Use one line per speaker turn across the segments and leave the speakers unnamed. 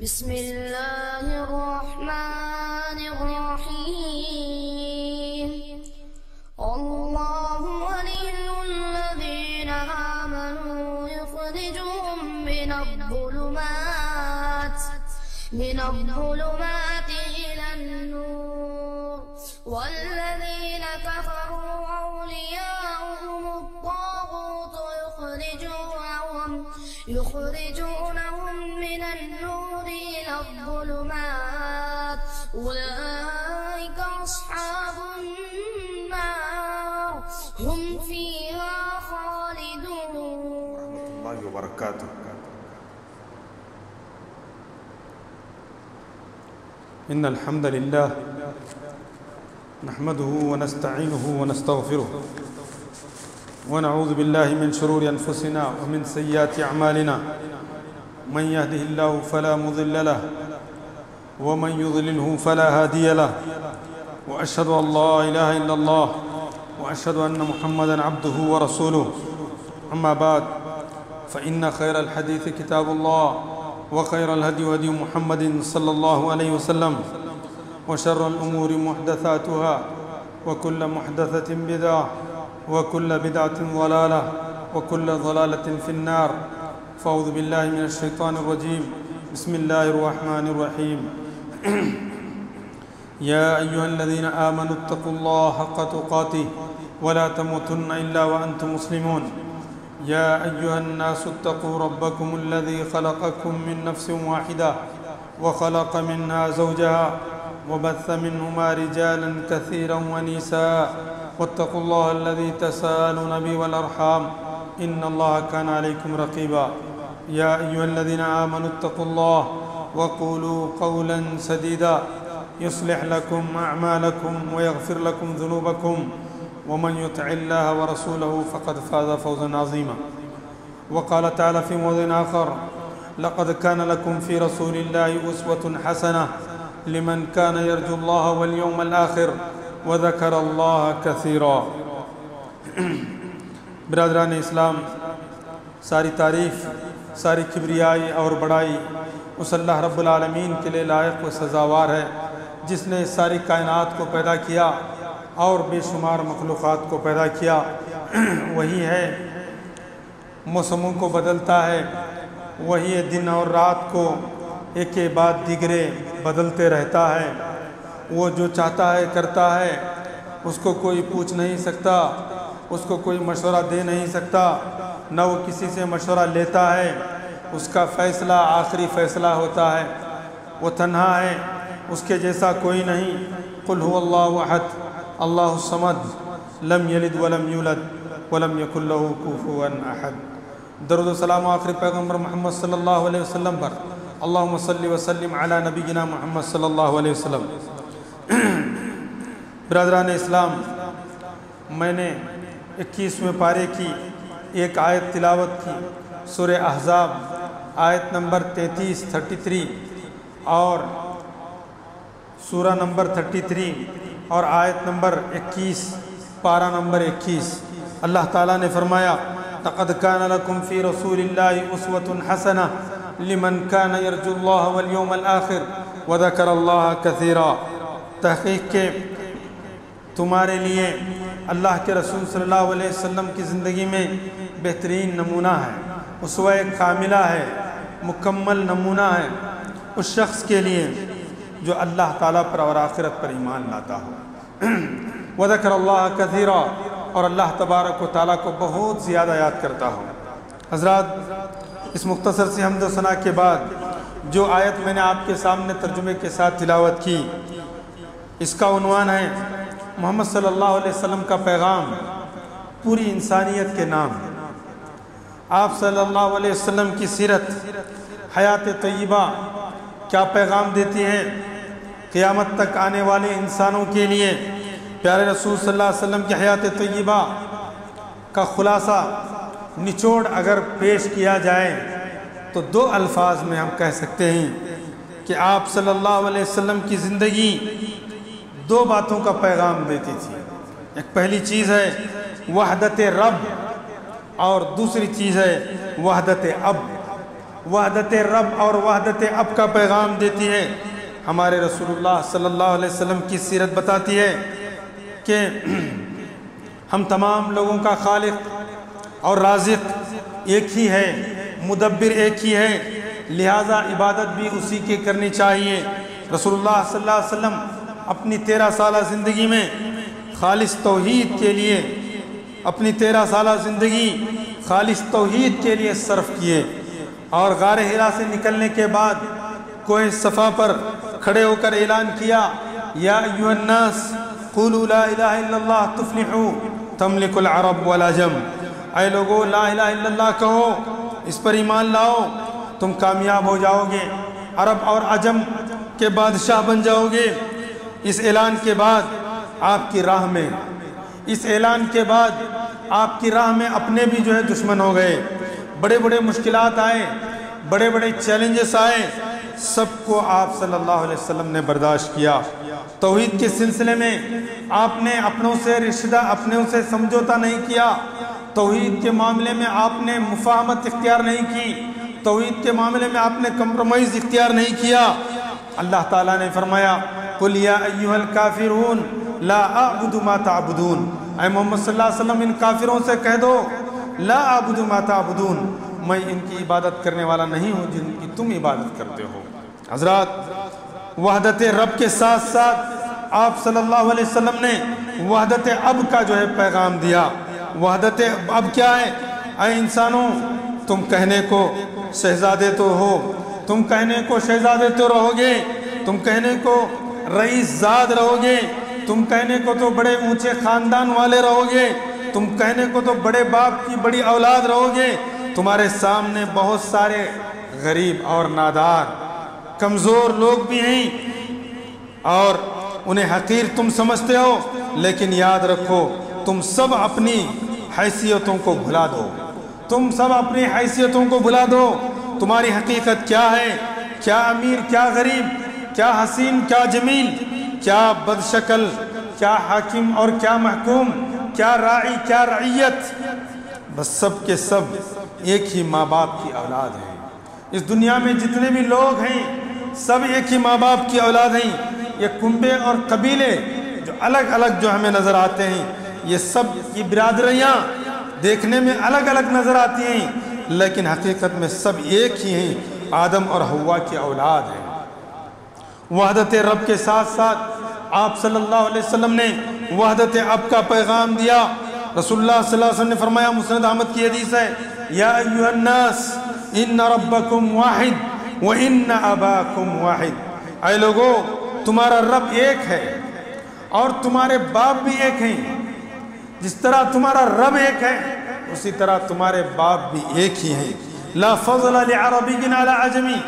بسم الله الرحمن الرحيم الله ولي الذين آمنوا يخرجهم من الظلمات إلى النور والذين كفروا أولياؤهم الطاغوت يخرجونهم من النور إلى الظلمات أولئك أصحاب النار هم فيها خالدون.
الله وبركاته. إن الحمد لله نحمده ونستعينه ونستغفره ونعوذ بالله من شرور أنفسنا ومن سيئات أعمالنا من يهده الله فلا مضل له ومن يضلله فلا هادي له وأشهد أن لا إله إلا الله وأشهد أن محمدا عبده ورسوله. أما بعد فإن خير الحديث كتاب الله وخير الهدي هدي محمد صلى الله عليه وسلم وشر الأمور محدثاتها وكل محدثة بدعة وكل بدعة ضلالة وكل ضلالة في النار. فأعوذ بالله من الشيطان الرجيم. بسم الله الرحمن الرحيم. يا أيها الذين آمنوا اتقوا الله حق تقاته ولا تموتن إلا وأنتم مسلمون. يا أيها الناس اتقوا ربكم الذي خلقكم من نفس واحدة وخلق منها زوجها وبث منهما رجالا كثيرا ونساء واتقوا الله الذي تساءلون به والأرحام إن الله كان عليكم رقيبا. يا أيها الذين آمنوا اتقوا الله وقولوا قولا سديدا يصلح لكم أعمالكم ويغفر لكم ذنوبكم ومن يطع الله ورسوله فقد فاز فوزا عظيما. وقال تعالى في موضع آخر لقد كان لكم في رسول الله أسوة حسنة لمن كان يرجو الله واليوم الآخر وذكر اللہ کثیرا. برادران اسلام، ساری تعریف، ساری کبریائی اور بڑائی اس اللہ رب العالمین کے لئے لائق و سزاوار ہے جس نے ساری کائنات کو پیدا کیا اور بے شمار مخلوقات کو پیدا کیا. وہی ہے موسموں کو بدلتا ہے، وہی ہے دن اور رات کو ایک کے بعد دیگرے بدلتے رہتا ہے. وہ جو چاہتا ہے کرتا ہے، اس کو کوئی پوچھ نہیں سکتا، اس کو کوئی مشورہ دے نہیں سکتا، نہ وہ کسی سے مشورہ لیتا ہے. اس کا فیصلہ آخری فیصلہ ہوتا ہے. وہ تنہا ہے، اس کے جیسا کوئی نہیں. قل هو اللہ احد اللہ الصمد لم یلد ولم یولد ولم یکن له کفوا احد. درود و سلام آخری پیغمبر محمد صلی اللہ علیہ وسلم پر. اللہم صلی وسلم علی نبینا محمد صلی اللہ علیہ وسلم. برادران اسلام، میں نے 21ویں پارے کی ایک آیت تلاوت کی، سورہ احزاب آیت نمبر 33 اور سورہ نمبر 33 اور آیت نمبر 21، پارہ نمبر 21. اللہ تعالیٰ نے فرمایا لقد كان لكم في رسول الله أسوة حسنة لمن كان يرجو الله واليوم الآخر وذكر الله كثيرا. تحقیق کے تمہارے لیے اللہ کے رسول صلی اللہ علیہ وسلم کی زندگی میں بہترین نمونہ ہے، اسوہ کاملہ ہے، مکمل نمونہ ہے اس شخص کے لیے جو اللہ تعالیٰ پر اور آخرت پر ایمان لاتا ہو. وذکر اللہ کثیرا، اور اللہ تبارک و تعالیٰ کو بہت زیادہ یاد کرتا ہو. حضرات، اس مختصر سی حمد و ثنا کے بعد جو آیت میں نے آپ کے سامنے ترجمے کے ساتھ تلاوت کی، اس کا عنوان ہے محمد صلی اللہ علیہ وسلم کا پیغام پوری انسانیت کے نام. آپ صلی اللہ علیہ وسلم کی سیرت، حیات طیبہ کیا پیغام دیتی ہے قیامت تک آنے والے انسانوں کے لیے. پیارے رسول صلی اللہ علیہ وسلم کی حیات طیبہ کا خلاصہ نچوڑ اگر پیش کیا جائے تو 2 الفاظ میں ہم کہہ سکتے ہیں کہ آپ صلی اللہ علیہ وسلم کی زندگی 2 باتوں کا پیغام دیتی تھی. ایک پہلی چیز ہے وحدت رب اور دوسری چیز ہے وحدت اب. وحدت رب اور وحدت اب کا پیغام دیتی ہے۔ ہمارے رسول اللہ صلی اللہ علیہ وسلم کی سیرت بتاتی ہے کہ ہم تمام لوگوں کا خالق اور رازق ایک ہی ہے، مدبر ایک ہی ہے، لہٰذا عبادت بھی اسی کی کرنی چاہیے۔ رسول اللہ صلی اللہ علیہ وسلم اپنی 13 سالہ زندگی میں خالص توحید کے لیے اپنی 13 سالہ زندگی خالص توحید کے لیے صرف کیے، اور غار حرا سے نکلنے کے بعد کوہ صفا پر کھڑے ہو کر اعلان کیا، یا ایھا الناس قولوا لا الہ الا اللہ تفلحوا تملک العرب والعجم، اے لوگو لا الہ الا اللہ کہو، اس پر ایمان لاؤ، تم کامیاب ہو جاؤ گے، عرب اور عجم کے بادشاہ بن جاؤ گے۔ اس اعلان کے بعد آپ کی راہ میں اپنے بھی جو ہے دشمن ہو گئے، بڑے بڑے مشکلات آئے، بڑے بڑے چیلنجز آئے، سب کو آپ صلی اللہ علیہ وسلم نے برداشت کیا۔ توحید کے سلسلے میں آپ نے اپنوں سے اپنوں سے سمجھوتا نہیں کیا، توحید کے معاملے میں آپ نے مفاہمت اختیار نہیں کی، توحید کے معاملے میں آپ نے کمپرومائز اختیار نہیں کیا۔ اللہ تعالیٰ نے فرمایا قُلْ يَا أَيُّهَا الْكَافِرُونَ لَا أَعْبُدُ مَا تَعْبُدُونَ، اے محمد صلی اللہ علیہ وسلم ان کافروں سے کہہ دو لا أَعْبُدُ مَا تَعْبُدُونَ، میں ان کی عبادت کرنے والا نہیں ہوں جن کی تم عبادت کرتے ہو۔ حضرات، وحدت رب کے ساتھ ساتھ آپ صلی اللہ علیہ وسلم نے وحدت اب کا جو ہے پیغام دیا۔ وحدت اب کیا ہے؟ اے انسانوں، تم کہنے کو شہزادے تو ہو، تم کہنے کو شہزادے تو رہو گے، تم کہنے کو رئیس زاد رہو گے، تم کہنے کو تو بڑے اونچے خاندان والے رہو گے، تم کہنے کو تو بڑے باپ کی بڑی اولاد رہو گے، تمہارے سامنے بہت سارے غریب اور نادار کمزور لوگ بھی ہیں اور انہیں حقیر تم سمجھتے ہو، لیکن یاد رکھو تم سب اپنی حیثیتوں کو بھلا دو، تم سب اپنی حیثیتوں کو بھلا دو۔ تمہاری حقیقت کیا ہے؟ کیا امیر، کیا غریب، کیا حسین، کیا جمیل، کیا بدشکل، کیا حاکم اور کیا محکوم، کیا راعی، کیا رعیت، بس سب کے سب ایک ہی ماں باپ کی اولاد ہیں۔ اس دنیا میں جتنے بھی لوگ ہیں سب ایک ہی ماں باپ کی اولاد ہیں۔ یہ کنبے اور قبیلے جو الگ الگ جو ہمیں نظر آتے ہیں، یہ سب کی برادریاں دیکھنے میں الگ الگ نظر آتی ہیں، لیکن حقیقت میں سب ایک ہی ہیں، آدم اور حوا کی اولاد ہیں۔ وحدت رب کے ساتھ ساتھ آپ صلی اللہ علیہ وسلم نے وحدت اب کا پیغام دیا۔ رسول اللہ صلی اللہ علیہ وسلم نے فرمایا، مسند احمد کی حدیث ہے، یا ایھا الناس ان ربکم واحد وان اباکم واحد، اے لوگو تمہارا رب ایک ہے اور تمہارے باپ بھی ایک ہیں۔ جس طرح تمہارا رب ایک ہے اسی طرح تمہارے باپ بھی ایک ہی ہیں۔ لا فضل لعربی علی عجمی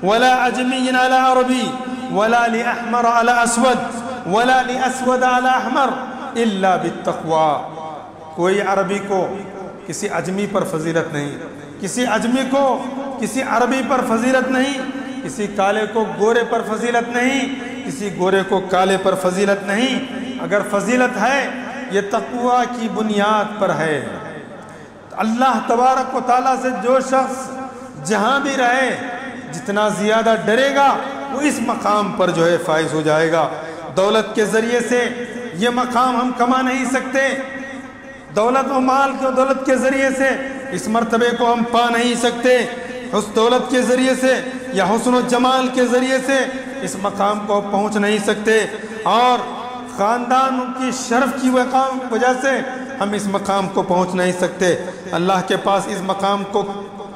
ولا عجمی علی عربی ولا لأحمر على اسود ولا لأسود على احمر الا بالتقوی، کوئی عربی کو کسی عجمی پر فضیلت نہیں، کسی عجمی کو کسی عربی پر فضیلت نہیں، کسی کالے کو گورے پر فضیلت نہیں، کسی گورے کو کالے پر فضیلت نہیں۔ اگر فضیلت ہے یہ تقوی کی بنیاد پر ہے۔ اللہ تبارک و تعالیٰ سے جو شخص جہاں بھی رہے جتنا زیادہ ڈرے گا وہ اس مقام پر جو ہے فائز ہو جائے گا۔ دولت کے ذریعے سے یہ مقام ہم کما نہیں سکتے، دولت و مال کو دولت کے ذریعے سے اس مرتبے کو ہم پا نہیں سکتے، اس دولت کے ذریعے سے یا حسن و جمال کے ذریعے سے اس مقام کو پہنچ نہیں سکتے، اور خاندان کی شرف کی وجہ سے ہم اس مقام کو پہنچ نہیں سکتے۔ اللہ کے پاس اس مقام کو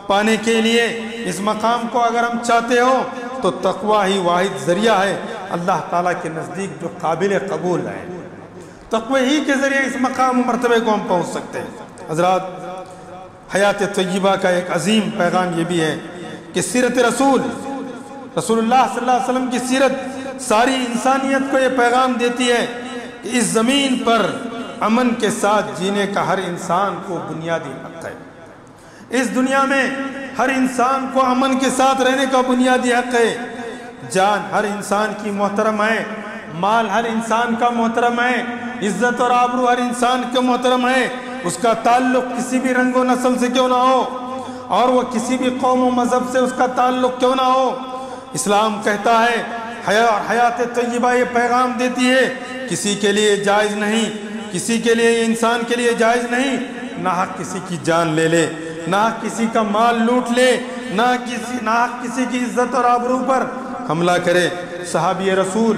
پانے کے لیے، اس مقام کو اگر ہم چاہتے ہو تو تقوی ہی واحد ذریعہ ہے اللہ تعالیٰ کے نزدیک جو قابل قبول ہے۔ تقوی ہی کے ذریعے اس مقام و مرتبے کو ہم پہنچ سکتے ہیں۔ حضرات، حیات طیبہ کا ایک عظیم پیغام یہ بھی ہے کہ سیرت رسول اللہ صلی اللہ علیہ وسلم کی سیرت ساری انسانیت کو یہ پیغام دیتی ہے کہ اس زمین پر امن کے ساتھ جینے کا ہر انسان کو بنیادی حق ہے۔ اس دنیا میں ہر انسان کو امن کے ساتھ رہنے کا بنیادی حق ہے۔ جان ہر انسان کی محترم ہے، مال ہر انسان کا محترم ہے، عزت اور آبرو ہر انسان کا محترم ہے، اس کا تعلق کسی بھی رنگ و نسل سے کیوں نہ ہو، اور وہ کسی بھی قوم و مذہب سے اس کا تعلق کیوں نہ ہو۔ اسلام کہتا ہے حیات طیبہ یہ پیغام دیتی ہے کسی کے لیے جائز نہیں، کسی کے لیے انسان کے لیے جائز نہیں نہ حق کسی کی جان لے لے، نہ کسی کا مال لوٹ لے، نہ کسی کی عزت اور آبرو پر حملہ کرے۔ صحابی رسول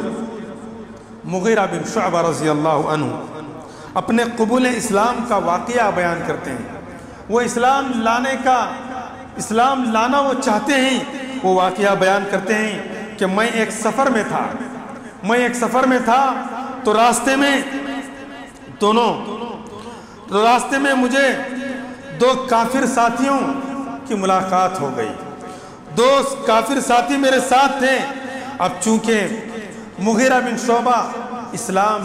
مغیرہ بن شعبہ رضی اللہ عنہ اپنے قبول اسلام کا واقعہ بیان کرتے ہیں۔ وہ اسلام لانا وہ چاہتے ہیں، وہ واقعہ بیان کرتے ہیں کہ میں ایک سفر میں تھا تو راستے میں مجھے دو کافر ساتھیوں کی ملاقات ہو گئی۔ دو کافر ساتھی میرے ساتھ تھے۔ اب چونکہ مغیرہ بن شعبہ اسلام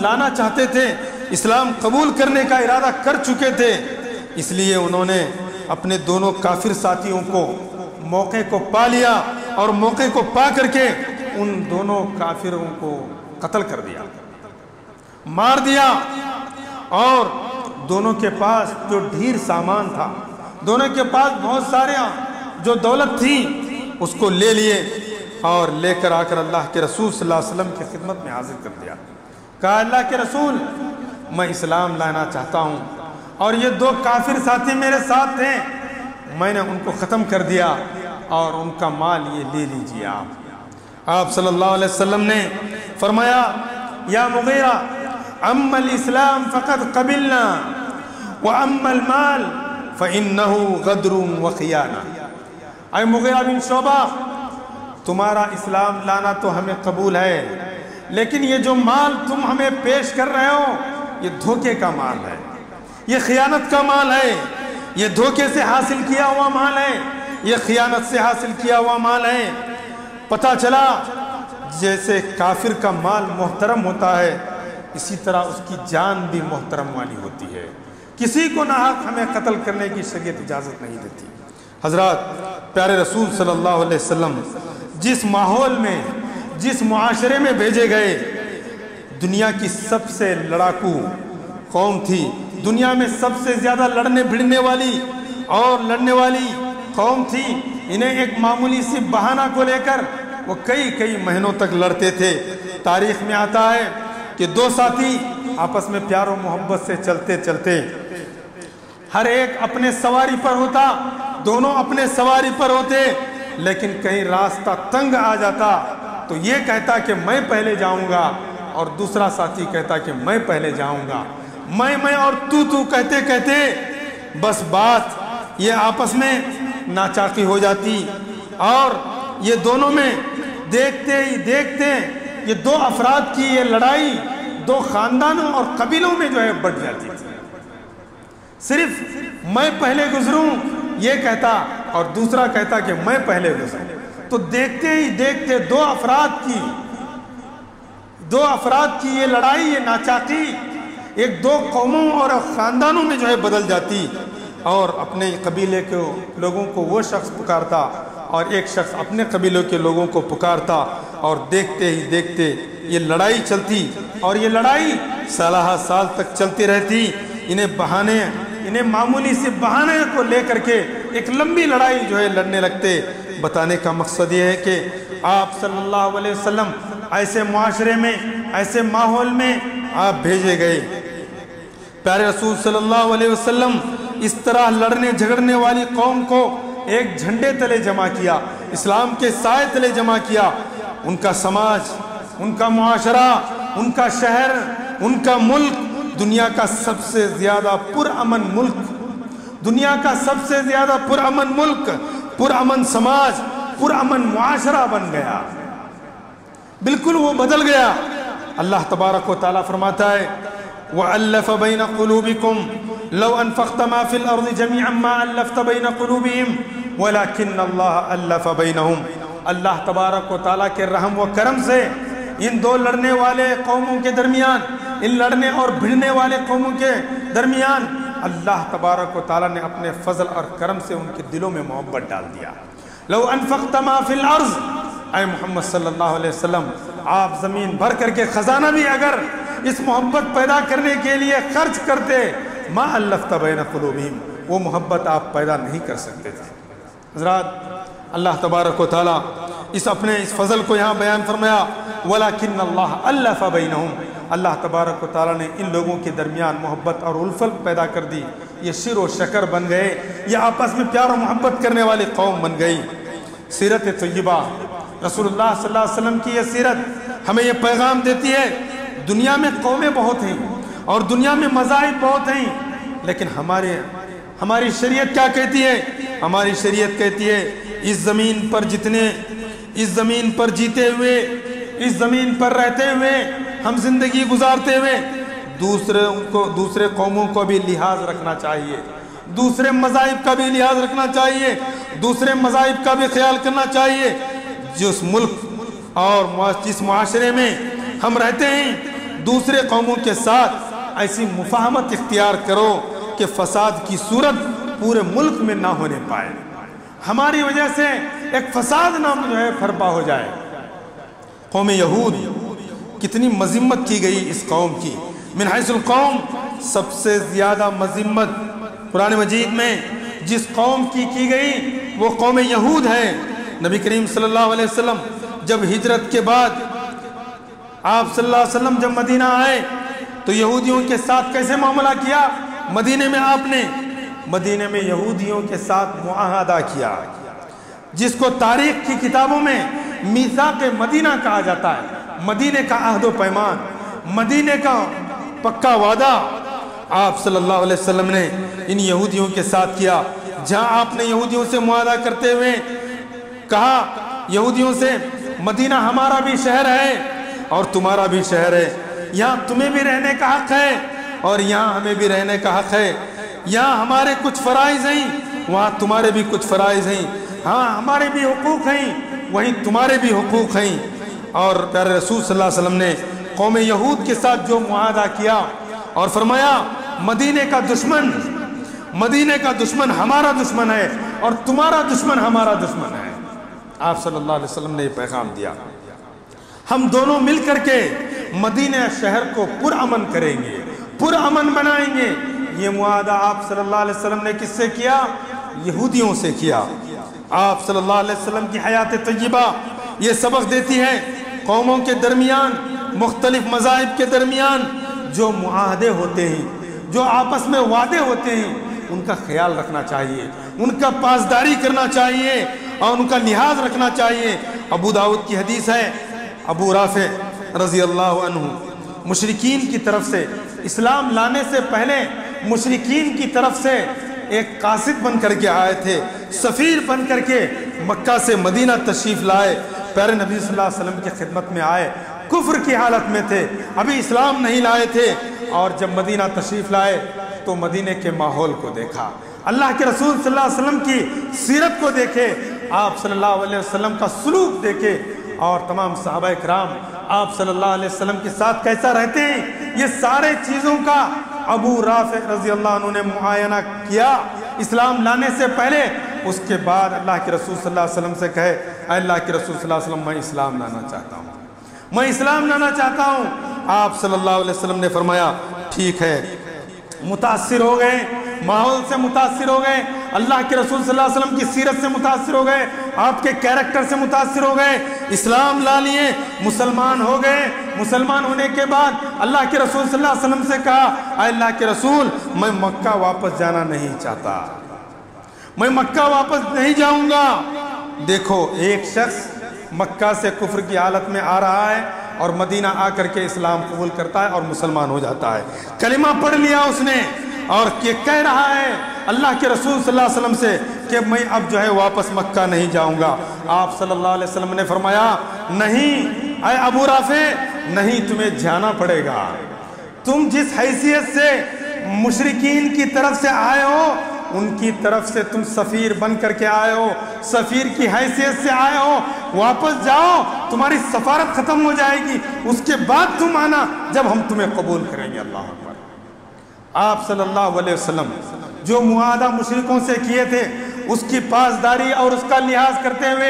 لانا چاہتے تھے، اسلام قبول کرنے کا ارادہ کر چکے تھے، اس لیے انہوں نے اپنے دونوں کافر ساتھیوں کو موقع کو پا لیا اور موقع کو پا کر کے ان دونوں کافروں کو قتل کر دیا، مار دیا، اور دونوں کے پاس جو ڈھیر سامان تھا، دونوں کے پاس بہت سارے جو دولت تھی اس کو لے لیے اور لے کر آ کر اللہ کے رسول صلی اللہ علیہ وسلم کی خدمت میں حاضر کر دیا۔ کہا اللہ کے رسول میں اسلام لانا چاہتا ہوں اور یہ دو کافر ساتھی میرے ساتھ تھے، میں نے ان کو ختم کر دیا اور ان کا مال یہ لے لیجیے آپ صلی اللہ علیہ وسلم نے فرمایا یا مغیرہ اما الاسلام فقد قبلنا واما المال فانه غدر وخیانہ۔ اے مغیرہ بن شعبہ تمہارا اسلام لانا تو ہمیں قبول ہے، لیکن یہ جو مال تم ہمیں پیش کر رہے ہو یہ دھوکے کا مال ہے، یہ خیانت کا مال ہے، یہ دھوکے سے حاصل کیا ہوا مال ہے، یہ خیانت سے حاصل کیا ہوا مال ہے۔ پتہ چلا جیسے کافر کا مال محترم ہوتا ہے اسی طرح اس کی جان بھی محترم والی ہوتی ہے۔ کسی کو ناحق ہمیں قتل کرنے کی شریعت اجازت نہیں دیتی۔ حضرات پیارے رسول صلی اللہ علیہ وسلم جس ماحول میں جس معاشرے میں بھیجے گئے، دنیا کی سب سے لڑاکو قوم تھی، دنیا میں سب سے زیادہ لڑنے بھڑنے والی قوم تھی۔ انہیں ایک معمولی سی بہانہ کو لے کر وہ کئی مہینوں تک لڑتے تھے۔ تاریخ میں آتا ہے کہ دو ساتھی آپس میں پیار و محبت سے چلتے چلتے ہر ایک اپنے سواری پر ہوتا، دونوں اپنے سواری پر ہوتے، لیکن کہیں راستہ تنگ آ جاتا تو یہ کہتا کہ میں پہلے جاؤں گا اور دوسرا ساتھی کہتا کہ میں پہلے جاؤں گا۔ میں اور تو کہتے کہتے بس بات یہ آپس میں ناچاقی ہو جاتی اور یہ دونوں میں دیکھتے ہی دیکھتے یہ دو افراد کی یہ لڑائی دو خاندانوں اور قبیلوں میں جو ہے بڑھ جاتی تھی۔ صرف میں پہلے گزروں یہ کہتا اور دوسرا کہتا کہ میں پہلے گزروں، تو دیکھتے ہی دیکھتے دو افراد کی یہ لڑائی، یہ ناچاقی ایک دو قوموں اور خاندانوں میں جو ہے بدل جاتی، اور اپنے قبیلے کے لوگوں کو وہ شخص پکارتا اور ایک شخص اپنے قبیلوں کے لوگوں کو پکارتا، اور دیکھتے ہی دیکھتے یہ لڑائی چلتی اور یہ لڑائی سالہ سال تک چلتی رہتی۔ انہیں معمولی سے بہانے کو لے کر کے ایک لمبی لڑائی جو ہے لڑنے لگتے۔ بتانے کا مقصد یہ ہے کہ آپ صلی اللہ علیہ وسلم ایسے معاشرے میں، ایسے ماحول میں آپ بھیجے گئے۔ پیارے رسول صلی اللہ علیہ وسلم اس طرح لڑنے جھگڑنے والی قوم کو ایک جھنڈے تلے جمع کیا، اسلام کے سائے تلے جمع کیا۔ ان کا سماج، ان کا معاشرہ، ان کا شہر، ان کا ملک دنیا کا سب سے زیادہ پرامن ملک، دنیا کا سب سے زیادہ پرامن ملک، پرامن سماج، پرامن معاشرہ بن گیا، بالکل وہ بدل گیا۔ اللہ تبارک و تعالیٰ فرماتا ہے وَأَلَّفَ بَيْنَ قُلُوبِكُمْ لَوْ أَنفَقْتَ مَا فِي الْأَرْضِ جَمِيعًا مَا أَلَّفْتَ بَيْنَ قُلُوبِهِمْ وَلَكِنَّ اللَّهَ أَلَّفَ بَيْنَهُمْ۔ اللہ تبارک و تعالیٰ کے رحم و کرم سے ان دو لڑنے والے قوموں کے درمیان، ان لڑنے اور بھڑنے والے قوموں کے درمیان اللہ تبارک و تعالیٰ نے اپنے فضل اور کرم سے ان کے دلوں میں محبت ڈال دیا۔ لو انفقت ما فی الارض، اے محمد صلی اللہ علیہ وسلم آپ زمین بھر کر کے خزانہ بھی اگر اس محبت پیدا کرنے کے لیے خرچ کرتے، ما الفت بین قلوبہم، وہ محبت آپ پیدا نہیں کر سکتے تھے۔ حضرات، اللہ تبارک و تعالیٰ اس فضل کو یہاں بیان فرمایا، وَلَكِنَّ اللَّهَ أَلَّفَ بَيْنَهُمْ، اللہ تبارک و تعالیٰ نے ان لوگوں کے درمیان محبت اور الفت پیدا کر دی، یہ شر و شکر بن گئے، یہ آپس میں پیار و محبت کرنے والی قوم بن گئی۔ سیرت طیبہ، رسول اللہ صلی اللہ علیہ وسلم کی یہ سیرت ہمیں یہ پیغام دیتی ہے، دنیا میں قومیں بہت ہیں اور دنیا میں مذاہب بہت ہیں، لیکن ہماری شریعت کیا کہتی ہے؟ ہماری شریعت کہتی ہے اس زمین پر اس زمین پر جیتے ہوئے، اس زمین پر رہتے ہوئے، ہم زندگی گزارتے ہوئے دوسرے قوموں کو بھی لحاظ رکھنا چاہیے، دوسرے مذاہب کا بھی لحاظ رکھنا چاہیے، دوسرے مذاہب کا بھی خیال کرنا چاہیے۔ جس ملک اور جس معاشرے میں ہم رہتے ہیں، دوسرے قوموں کے ساتھ ایسی مفاہمت اختیار کرو کہ فساد کی صورت پورے ملک میں نہ ہونے پائے، ہماری وجہ سے ایک فساد نہ برپا ہو جائے۔ قوم یہود، کتنی مذمت کی گئی اس قوم کی، من حیث القوم سب سے زیادہ مذمت قرآن مجید میں جس قوم کی گئی وہ قوم یہود ہے۔ نبی کریم صلی اللہ علیہ وسلم جب ہجرت کے بعد آپ صلی اللہ علیہ وسلم جب مدینہ آئے تو یہودیوں کے ساتھ کیسے معاملہ کیا؟ مدینے میں یہودیوں کے ساتھ معاہدہ کیا، جس کو تاریخ کی کتابوں میں میثاق مدینہ کہا جاتا ہے، مدینے کا عہد و پیمان، مدینے کا پکا وعدہ آپ صلی اللہ علیہ وسلم نے ان یہودیوں کے ساتھ کیا، جہاں آپ نے یہودیوں سے معاہدہ کرتے ہوئے کہا یہودیوں سے، مدینہ ہمارا بھی شہر ہے اور تمہارا بھی شہر ہے، یہاں تمہیں بھی رہنے کا حق ہے اور یہاں ہمیں بھی رہنے کا حق ہے، یہاں ہمارے کچھ فرائض ہیں وہاں تمہارے بھی کچھ فرائض ہیں، ہاں ہمارے بھی حقوق ہیں وہیں تمہارے بھی حقوق ہیں۔ اور پیارے رسول صلی اللہ علیہ وسلم نے قوم یہود کے ساتھ جو معاہدہ کیا اور فرمایا مدینے کا دشمن ہمارا دشمن ہے اور تمہارا دشمن ہمارا دشمن ہے، آپ صلی اللہ علیہ وسلم نے یہ پیغام دیا، ہم دونوں مل کر کے مدینہ شہر کو پرامن کریں گے، پرامن بنائیں گے۔ یہ معاہدہ آپ صلی اللہ علیہ وسلم نے کس سے کیا؟ یہودیوں سے کیا۔ آپ صلی اللہ علیہ وسلم کی حیات طیبہ یہ سبق دیتی ہے، قوموں کے درمیان، مختلف مذاہب کے درمیان جو معاہدے ہوتے ہیں، جو آپس میں وعدے ہوتے ہیں، ان کا خیال رکھنا چاہیے، ان کا پاسداری کرنا چاہیے اور ان کا لحاظ رکھنا چاہیے۔ ابو داؤد کی حدیث ہے، ابو رافع رضی اللہ عنہ مشرکین کی طرف سے، اسلام لانے سے پہلے مشرکین کی طرف سے ایک قاصد بن کر کے آئے تھے، سفیر بن کر کے مکہ سے مدینہ تشریف لائے، پیارے نبی صلی اللہ علیہ وسلم کی خدمت میں آئے، کفر کی حالت میں تھے، ابھی اسلام نہیں لائے تھے، اور جب مدینہ تشریف لائے تو مدینے کے ماحول کو دیکھا، اللہ کے رسول صلی اللہ علیہ وسلم کی سیرت کو دیکھے، آپ صلی اللہ علیہ وسلم کا سلوک دیکھے، اور تمام صحابہ کرام آپ صلی اللہ علیہ وسلم کے ساتھ کیسا رہتے ہیں، یہ سارے چیزوں کا ابو رافع رضی اللہ عنہ نے معائنہ کیا اسلام لانے سے پہلے۔ اس کے بعد اللہ کے رسول صلی اللہ علیہ وسلم سے کہے، اے اللہ کے رسول صلی اللہ علیہ وسلم میں اسلام لانا چاہتا ہوں، میں اسلام لانا چاہتا ہوں۔ آپ صلی اللہ علیہ وسلم نے فرمایا ٹھیک ہے، متاثر ہو گئے، ماحول سے متاثر ہو گئے، اللہ کے رسول صلی اللہ علیہ وسلم کی سیرت سے متاثر ہو گئے، آپ کے کیریکٹر سے متاثر ہو گئے، اسلام لا لیے، مسلمان ہو گئے۔ مسلمان ہونے کے بعد اللہ کے رسول صلی اللہ علیہ وسلم سے کہا، اے اللہ کے رسول میں مکہ واپس جانا نہیں چاہتا، میں مکہ واپس نہیں جاؤں گا۔ دیکھو، ایک شخص مکہ سے کفر کی حالت میں آ رہا ہے اور مدینہ آ کر کے اسلام قبول کرتا ہے اور مسلمان ہو جاتا ہے، کلمہ پڑھ لیا اس نے، اور یہ کہہ رہا ہے اللہ کے رسول صلی اللہ علیہ وسلم سے کہ میں اب جو ہے واپس مکہ نہیں جاؤں گا۔ آپ صلی اللہ علیہ وسلم نے فرمایا، نہیں اے ابو رافع، نہیں، تمہیں جانا پڑے گا، تم جس حیثیت سے مشرکین کی طرف سے آئے ہو، ان کی طرف سے تم سفیر بن کر کے آئے ہو، سفیر کی حیثیت سے آئے ہو، واپس جاؤ، تمہاری سفارت ختم ہو جائے گی، اس کے بعد تم آنا جب ہم تمہیں قبول کریں گے۔ اللہ اکبر۔ آپ صلی اللہ علیہ وسلم جو معاہدہ مشرکوں سے کیے تھے، اس کی پاسداری اور اس کا لحاظ کرتے ہوئے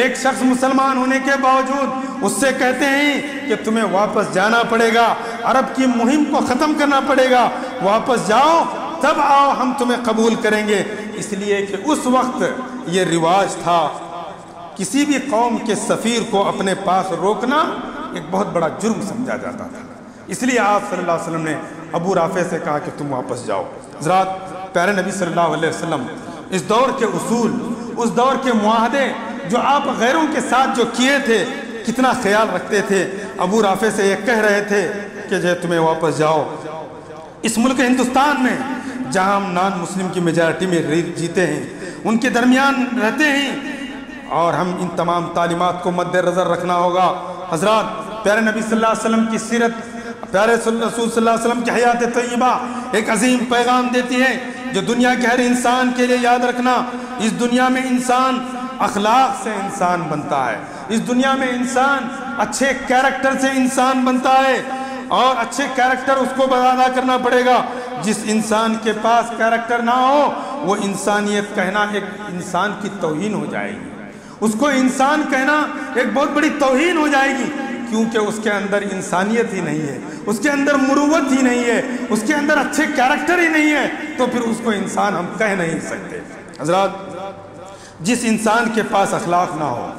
ایک شخص مسلمان ہونے کے باوجود اس سے کہتے ہیں کہ تمہیں واپس جانا پڑے گا، عرب کی مہم کو ختم کرنا پڑے گا، واپس جاؤ، تب آؤ ہم تمہیں قبول کریں گے، اس لیے کہ اس وقت یہ رواج تھا کسی بھی قوم کے سفیر کو اپنے پاس روکنا ایک بہت بڑا جرم سمجھا جاتا تھا، اس لیے آپ صلی اللہ علیہ وسلم نے ابو رافع سے کہا کہ تم واپس جاؤ۔ حضرات، پیارے نبی صلی اللہ علیہ وسلم اس دور کے اصول، اس دور کے معاہدے جو آپ غیروں کے ساتھ جو کیے تھے کتنا خیال رکھتے تھے۔ ابو رافع سے یہ کہہ رہے تھے کہ جو تمہیں واپس جاؤ۔ اس ملک ہندوستان میں جہاں ہم نان مسلم کی میجارٹی میں جیتے ہیں، ان کے درمیان رہتے ہیں، اور ہم ان تمام تعلیمات کو مد نظر رکھنا ہوگا۔ حضرات، پیارے نبی صلی اللہ علیہ وسلم کی سیرت، پیارے رسول صلی اللہ علیہ وسلم کی حیات طیبہ ایک عظیم پیغام دیتی ہے جو دنیا کے ہر انسان کے لیے یاد رکھنا۔ اس دنیا میں انسان اخلاق سے انسان بنتا ہے، اس دنیا میں انسان اچھے کیریکٹر سے انسان بنتا ہے، اور اچھے کیریکٹر اس کو ادا کرنا پڑے گا۔ جس انسان کے پاس کیریکٹر نہ ہو وہ انسانیت کہنا ایک انسان کی توہین ہو جائے گی، اس کو انسان کہنا ایک بہت بڑی توہین ہو جائے گی، کیونکہ اس کے اندر انسانیت ہی نہیں ہے، اس کے اندر مروت ہی نہیں ہے، اس کے اندر اچھے کیریکٹر ہی نہیں ہے، تو پھر اس کو انسان ہم کہہ نہیں سکتے۔ حضرات، جس انسان کے پاس اخلاق نہ ہو،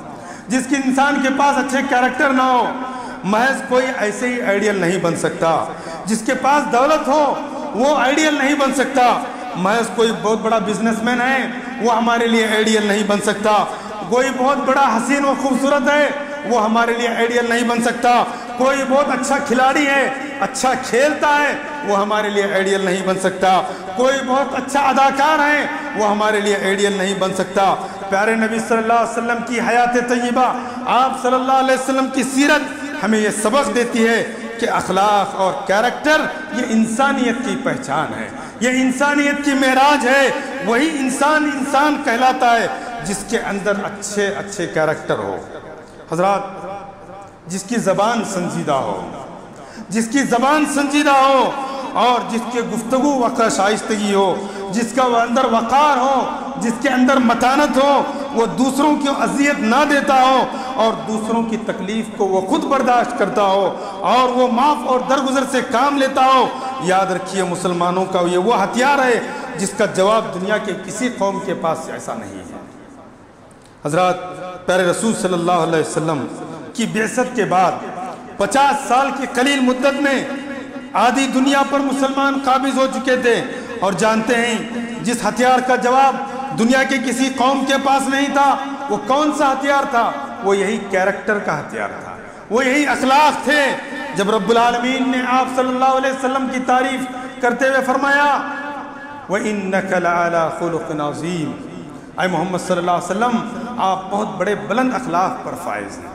جس کے انسان کے پاس اچھے کیریکٹر نہ ہو، محض کوئی ایسے ہی آئیڈیل نہیں بن سکتا۔ جس کے پاس دولت ہو وہ آئیڈیل نہیں بن سکتا۔ محض کوئی بہت بڑا بزنس مین ہے وہ ہمارے لیے آئیڈیل نہیں بن سکتا۔ کوئی بہت بڑا حسین و خوبصورت ہے وہ ہمارے لیے آئیڈیل نہیں بن سکتا۔ کوئی بہت اچھا کھلاڑی ہے، اچھا کھیلتا ہے، وہ ہمارے لیے آئیڈیل نہیں بن سکتا۔ کوئی بہت اچھا اداکار ہے وہ ہمارے لیے آئیڈیل نہیں بن سکتا۔ پیارے نبی صلی اللہ علیہ وسلم کی حیات طیبہ، آپ صلی اللہ علیہ وسلم کی سیرت ہمیں یہ سبق دیتی ہے کہ اخلاق اور کیریکٹر یہ انسانیت کی پہچان ہے، یہ انسانیت کی معراج ہے۔ وہی انسان کہلاتا ہے جس کے اندر اچھے اچھے کیریکٹر ہو۔ حضرات، جس کی زبان سنجیدہ ہو، جس کی زبان سنجیدہ ہو، اور جس کے گفتگو وقار شائستگی ہو، جس کا اندر وقار ہو، جس کے اندر متانت ہو، وہ دوسروں کی اذیت نہ دیتا ہو، اور دوسروں کی تکلیف کو وہ خود برداشت کرتا ہو، اور وہ معاف اور درگزر سے کام لیتا ہو۔ یاد رکھیے، مسلمانوں کا یہ وہ ہتھیار ہے جس کا جواب دنیا کے کسی قوم کے پاس ایسا نہیں ہے۔ حضرات، پیارے رسول صلی اللہ علیہ وسلم کی بعثت کے بعد 50 سال کی قلیل مدت میں آدھی دنیا پر مسلمان قابض ہو چکے تھے، اور جانتے ہیں جس ہتھیار کا جواب دنیا کے کسی قوم کے پاس نہیں تھا وہ کون سا ہتھیار تھا؟ وہ یہی کیریکٹر کا ہتھیار تھا، وہ یہی اخلاق تھے۔ جب رب العالمین نے آپ صلی اللہ علیہ وسلم کی تعریف کرتے ہوئے فرمایا وَإِنَّكَ لَعَلَىٰ خُلُقٍ عَظِيمٍ، اے محمد صلی اللہ علیہ وسلم آپ بہت بڑے بلند اخلاق پر فائز ہیں۔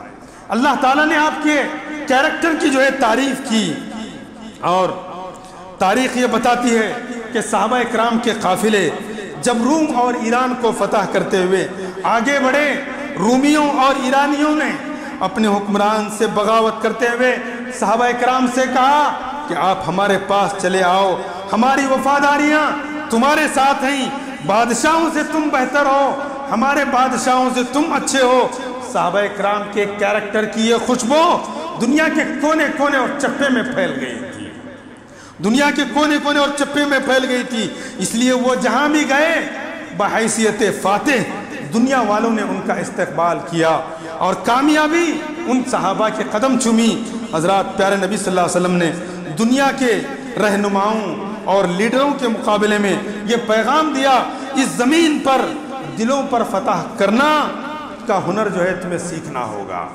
اللہ تعالیٰ نے آپ کے کیریکٹر کی جو ہے تعریف کی، اور تاریخ یہ بتاتی ہے کہ صحابہ اکرام کے قافلے جب روم اور ایران کو فتح کرتے ہوئے آگے بڑھے، رومیوں اور ایرانیوں نے اپنے حکمران سے بغاوت کرتے ہوئے صحابہ اکرام سے کہا کہ آپ ہمارے پاس چلے آؤ، ہماری وفاداریاں تمہارے ساتھ ہیں، بادشاہوں سے تم بہتر ہو، ہمارے بادشاہوں سے تم اچھے ہو۔ صحابہ اکرام کے کیریکٹر کی یہ خوشبو دنیا کے کونے کونے اور چپے میں پھیل گئی تھی، دنیا کے کونے کونے اور چپے میں پھیل گئی تھی۔ اس لیے وہ جہاں بھی گئے بحیثیت فاتح دنیا والوں نے ان کا استقبال کیا، اور کامیابی ان صحابہ کے قدم چومی۔ حضرات، پیارے نبی صلی اللہ علیہ وسلم نے دنیا کے رہنماؤں اور لیڈروں کے مقابلے میں یہ پیغام دیا، اس زمین پر دلوں پر فتح کرنا کا ہنر جو ہے تمہیں سیکھنا ہوگا،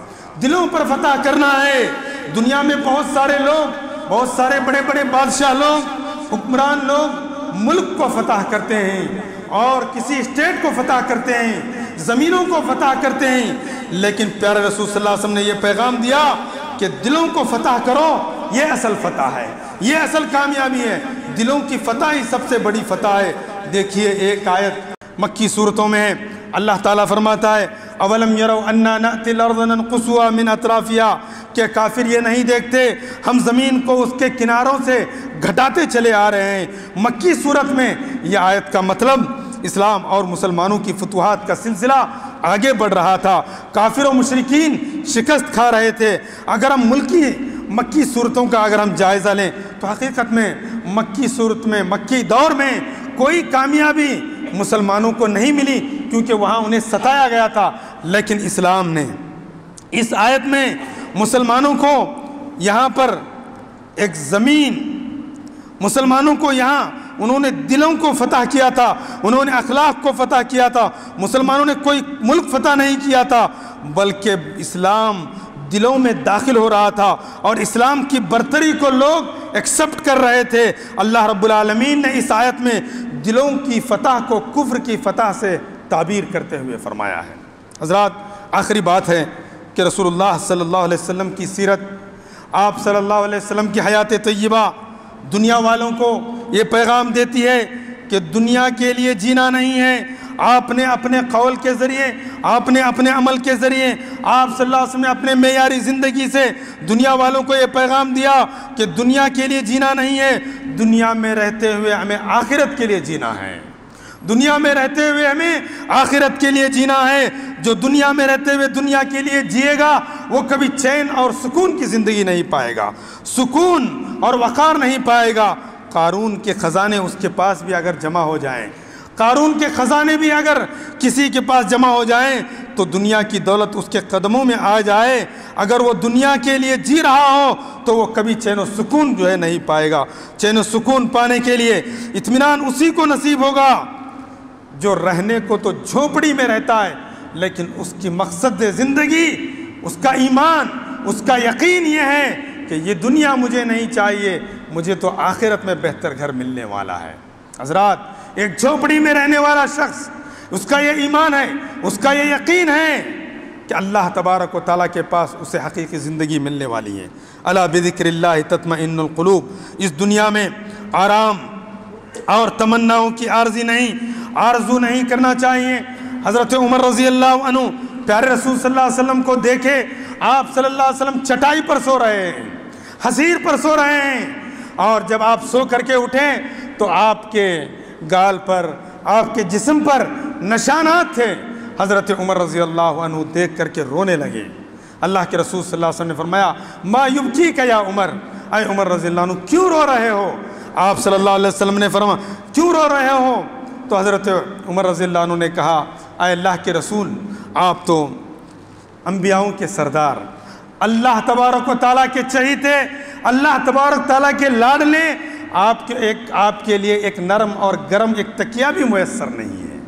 دلوں پر فتح کرنا ہے۔ دنیا میں بہت سارے لوگ، بہت سارے بڑے بڑے بادشاہ لوگ، حکمران لوگ ملک کو فتح کرتے ہیں، اور کسی اسٹیٹ کو فتح کرتے ہیں، زمینوں کو فتح کرتے ہیں، لیکن پیارے رسول صلی اللہ علیہ وسلم نے یہ پیغام دیا کہ دلوں کو فتح کرو، یہ اصل فتح ہے، یہ اصل کامیابی ہے۔ دلوں کی فتح ہی سب سے بڑی فتح ہے۔ دیکھیے، ایک آیت مکی صورتوں میں ہے، اللہ تعالیٰ فرماتا ہے اولم یروا انا نأتی الارض ننقصها من اطرافها، کہ کافر یہ نہیں دیکھتے ہم زمین کو اس کے کناروں سے گھٹاتے چلے آ رہے ہیں۔ مکی صورت میں یہ آیت کا مطلب اسلام اور مسلمانوں کی فتوحات کا سلسلہ آگے بڑھ رہا تھا، کافر و مشرکین شکست کھا رہے تھے۔ اگر ہم مکی صورتوں کا اگر ہم جائزہ لیں تو حقیقت میں مکی صورت میں مکی دور میں کوئی کامیابی مسلمانوں کو نہیں ملی کیونکہ وہاں انہیں ستایا گیا تھا، لیکن اسلام نے اس آیت میں مسلمانوں کو یہاں پر ایک زمین، مسلمانوں کو یہاں انہوں نے دلوں کو فتح کیا تھا، انہوں نے اخلاق کو فتح کیا تھا۔ مسلمانوں نے کوئی ملک فتح نہیں کیا تھا، بلکہ اسلام دلوں میں داخل ہو رہا تھا اور اسلام کی برتری کو لوگ ایکسپٹ کر رہے تھے۔ اللہ رب العالمین نے اس آیت میں دلوں کی فتح کو کفر کی فتح سے تعبیر کرتے ہوئے فرمایا ہے۔ حضرات، آخری بات ہے کہ رسول اللہ صلی اللہ علیہ وسلم کی سیرت، آپ صلی اللہ علیہ وسلم کی حیات طیبہ دنیا والوں کو یہ پیغام دیتی ہے کہ دنیا کے لیے جینا نہیں ہے۔ آپ نے اپنے قول کے ذریعے، آپ نے اپنے عمل کے ذریعے، آپ صلی اللہ علیہ وسلم نے اپنے معیاری زندگی سے دنیا والوں کو یہ پیغام دیا کہ دنیا کے لیے جینا نہیں ہے، دنیا میں رہتے ہوئے ہمیں آخرت کے لیے جینا ہے۔ دنیا میں رہتے ہوئے ہمیں آخرت کے لیے جینا ہے۔ جو دنیا میں رہتے ہوئے دنیا کے لیے جیے گا وہ کبھی چین اور سکون کی زندگی نہیں پائے گا، سکون اور وقار نہیں پائے گا۔ قارون کے خزانے اس کے پاس بھی اگر جمع ہو جائیں، قارون کے خزانے بھی اگر کسی کے پاس جمع ہو جائیں تو دنیا کی دولت اس کے قدموں میں آ جائے، اگر وہ دنیا کے لیے جی رہا ہو تو وہ کبھی چین و سکون جو ہے نہیں پائے گا۔ چین و سکون پانے کے لیے اطمینان اسی کو نصیب ہوگا جو رہنے کو تو جھونپڑی میں رہتا ہے، لیکن اس کی مقصد زندگی، اس کا ایمان، اس کا یقین یہ ہے کہ یہ دنیا مجھے نہیں چاہیے، مجھے تو آخرت میں بہتر گھر ملنے والا ہے۔ حضرات، ایک جھونپڑی میں رہنے والا شخص، اس کا یہ ایمان ہے، اس کا یہ یقین ہے کہ اللہ تبارک و تعالیٰ کے پاس اسے حقیقی زندگی ملنے والی ہے۔ الا بذکر اللہ تطمئن القلوب۔ اس دنیا میں آرام اور تمناؤں کی آرزو نہیں کرنا چاہیے۔ حضرت عمر رضی اللہ عنہ پیارے رسول صلی اللہ علیہ وسلم کو دیکھے، آپ صلی اللہ علیہ وسلم چٹائی پر سو رہے ہیں، حصیر پر سو رہے ہیں، اور جب آپ سو کر کے اٹھیں تو آپ کے گال پر، آپ کے جسم پر نشانات تھے۔ حضرت عمر رضی اللہ عنہ دیکھ کر کے رونے لگے۔ اللہ کے رسول صلی اللہ علیہ وسلم نے فرمایا، ما یبکیک یا عمر، اے عمر رضی اللہ عنہ کیوں رو رہے ہو؟ آپ صلی اللہ علیہ وسلم نے فرمایا، کیوں رو رہے ہو؟ تو حضرت عمر رضی اللہ عنہ نے کہا، اے اللہ کے رسول، آپ تو انبیاؤں کے سردار، اللہ تبارک و تعالیٰ کے چہیتے، اللہ تبارک تعالیٰ کے لاڈلے، آپ کے لیے ایک نرم اور گرم ایک تکیہ بھی میسر نہیں ہے،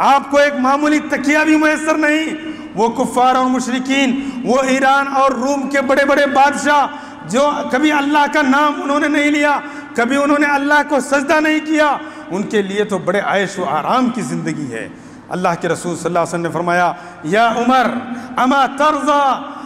آپ کو ایک معمولی تکیہ بھی میسر نہیں۔ وہ کفار اور مشرکین، وہ ایران اور روم کے بڑے بڑے بادشاہ جو کبھی اللہ کا نام انہوں نے نہیں لیا، کبھی انہوں نے اللہ کو سجدہ نہیں کیا، ان کے لیے تو بڑے عیش و آرام کی زندگی ہے۔ اللہ کے رسول صلی اللہ علیہ وسلم نے فرمایا، یا عمر اما ترضى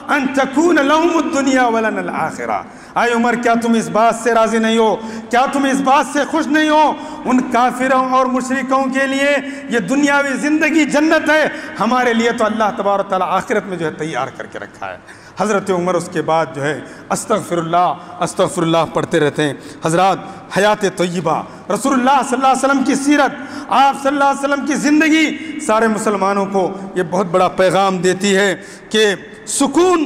ان تكون لهم الدنيا ولنا الاخرہ، اے عمر کیا تم اس بات سے راضی نہیں ہو، کیا تم اس بات سے خوش نہیں ہو، ان کافروں اور مشرکوں کے لیے یہ دنیاوی زندگی جنت ہے، ہمارے لیے تو اللہ تبارک تعالیٰ آخرت میں جو ہے تیار کر کے رکھا ہے۔ حضرت عمر اس کے بعد جو ہے استغفر اللہ پڑھتے رہتے ہیں۔ حضرات، حیات طیبہ، رسول اللہ صلی اللہ علیہ وسلم کی سیرت، آپ صلی اللہ علیہ وسلم کی زندگی سارے مسلمانوں کو یہ بہت بڑا پیغام دیتی ہے کہ سکون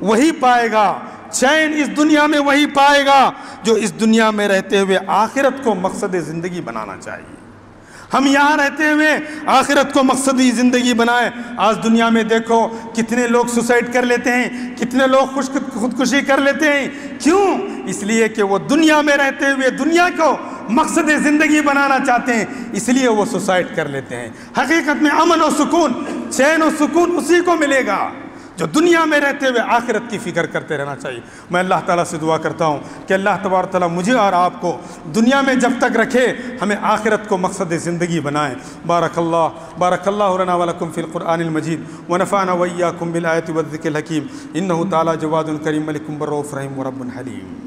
وہی پائے گا، چین اس دنیا میں وہی پائے گا جو اس دنیا میں رہتے ہوئے آخرت کو مقصد زندگی بنانا چاہیے۔ ہم یہاں رہتے ہوئے آخرت کو مقصدی زندگی بنائیں۔ آج دنیا میں دیکھو کتنے لوگ سوسائڈ کر لیتے ہیں، کتنے لوگ خودکشی کر لیتے ہیں، کیوں؟ اس لیے کہ وہ دنیا میں رہتے ہوئے دنیا کو مقصد زندگی بنانا چاہتے ہیں، اس لیے وہ سوسائڈ کر لیتے ہیں۔ حقیقت میں امن و سکون، چین و سکون اسی کو ملے گا جو دنیا میں رہتے ہوئے آخرت کی فکر کرتے رہنا چاہیے۔ میں اللہ تعالیٰ سے دعا کرتا ہوں کہ اللہ تبارک تعالیٰ مجھے اور آپ کو دنیا میں جب تک رکھے ہمیں آخرت کو مقصد زندگی بنائیں۔ بارک اللہ لنا ولکم فی القرآن المجید ونفعنا وإیاکم بالآیات والذکر الحکیم، انہ تعالیٰ جواد کریم ملک بر رؤوف رحیم ورب حلیم۔